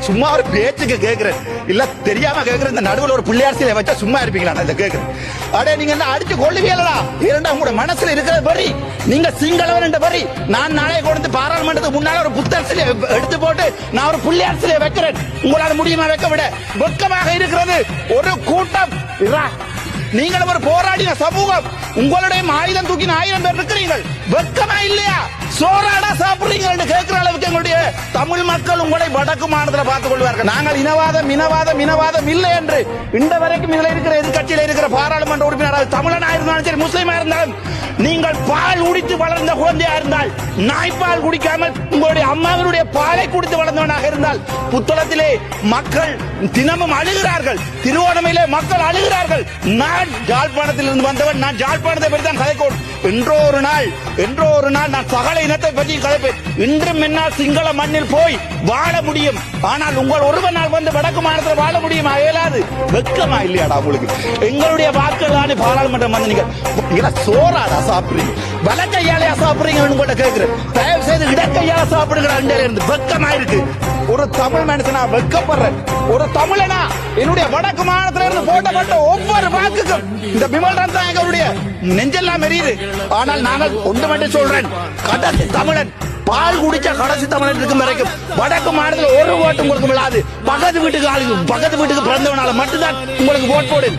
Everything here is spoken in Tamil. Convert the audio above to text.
சும்மா ஒரு பேச்சுக்கு கேக்குறேன் இல்ல தெரியாம கேக்குறேன். இந்த நடுவில் ஒரு பிள்ளையார் சிலை வச்சா சும்மா இருப்பீங்களா? நான் கேக்குறேன். அடே நீங்க என்ன அடிச்சு கொள்ளுவீங்களா? இரண்டா உங்களோட மனசுல இருக்கிற வரி நீங்க சிங்களவன் என்ற வரி. நான் நாளை கொண்டு பாராளுமன்றத்துக்கு முன்னால ஒரு புத்தர் சிலை எடுத்து போட்டு நான் ஒரு பிள்ளையார் சிலை வைக்கிறேன். உங்களால முடியுமா வைக்க விட? வெட்கமாக இருக்கிறது. ஒரு கூட்டம் நீங்களும் ஒரு போராடின சமூகம், உங்களுடைய ஆயுதம் தூக்கின 1000 பேர் இருக்கிறீர்கள். வெட்கமா இல்லையா? சோறாடா சாப்பிடுறீங்க கேட்கிற அளவுக்கு எங்களுடைய தமிழ் மக்கள் உங்களை வடக்கு மாநிலத்தில் பார்த்துக் கொள்வார்கள். நாங்கள் இனவாதம் இல்லை என்று இந்த வரைக்கும் இதுல இருக்கிற எதிர்கட்சியில இருக்கிற பாராளுமன்ற உறுப்பினர் தமிழனா இருந்தாலும் சரி முஸ்லீமா இருந்தாலும் நீங்கள் பால் குடித்து வளர்ந்த குழந்தையா இருந்தால், நாய்ப்பால் குடிக்காமல் உங்களுடைய அம்மாவினுடைய பாலை குடித்து வளர்ந்தவனாக இருந்தால், புத்தளத்திலே மக்கள் தினமும் அழுகிறார்கள், திருவோணமையிலே மக்கள் அழுகிறார்கள். நான் ஜாழ்ப்பாணத்தில் இருந்து வந்தவன், நான் ஜாழ்ப்பாணத்தை பற்றி தான் கதைக்கோடும். என்றோ ஒரு நாள் நான் சகல இனத்தை பற்றி கதைப்பேன். இன்றும் என்னால் சிங்கள மண்ணில் போய் வாழ முடியும். ஆனால் உங்கள் ஒருவனால் வந்து வடக்கு மாநிலத்தில் வாழ முடியுமா? இயலாது. வெட்கமா இல்லையாடா உங்களுக்கு? எங்களுடைய வாக்குகள் தானே பாராளுமன்றம் வந்து நீங்க சோறாடா சாப்பிடுறீங்க, வலக்கையாலையா சாப்பிடுறீங்க? உங்கள்கிட்ட கேட்கிறேன், தயவு செய்து இடக்கையால சாப்பிடுங்க. இருந்து வெட்கமா இருக்கு. ஒரு தமிழ் மனுஷனா வெட்கப்படுறேன். ஒரு தமிழனா என்னுடைய வடக்கு மாநிலத்தில இருந்து போட்டப்பட்ட ஒவ்வொரு வாக்குக்கும் இந்த விமல்தான் தான் எங்களுடைய நெஞ்செல்லாம் எரியுது. ஆனால் நாங்கள் ஒன்று மட்டும் சொல்றேன், கடைசி தமிழன், பால் குடிச்ச கடைசி தமிழன் இருக்கும் வரைக்கும் வடக்கு மாநிலத்தில் ஒரு ஓட்டு உங்களுக்கு விழாது. பக்கத்து வீட்டுக்கு பிறந்தவனால மட்டும்தான் உங்களுக்கு ஓட் போடு.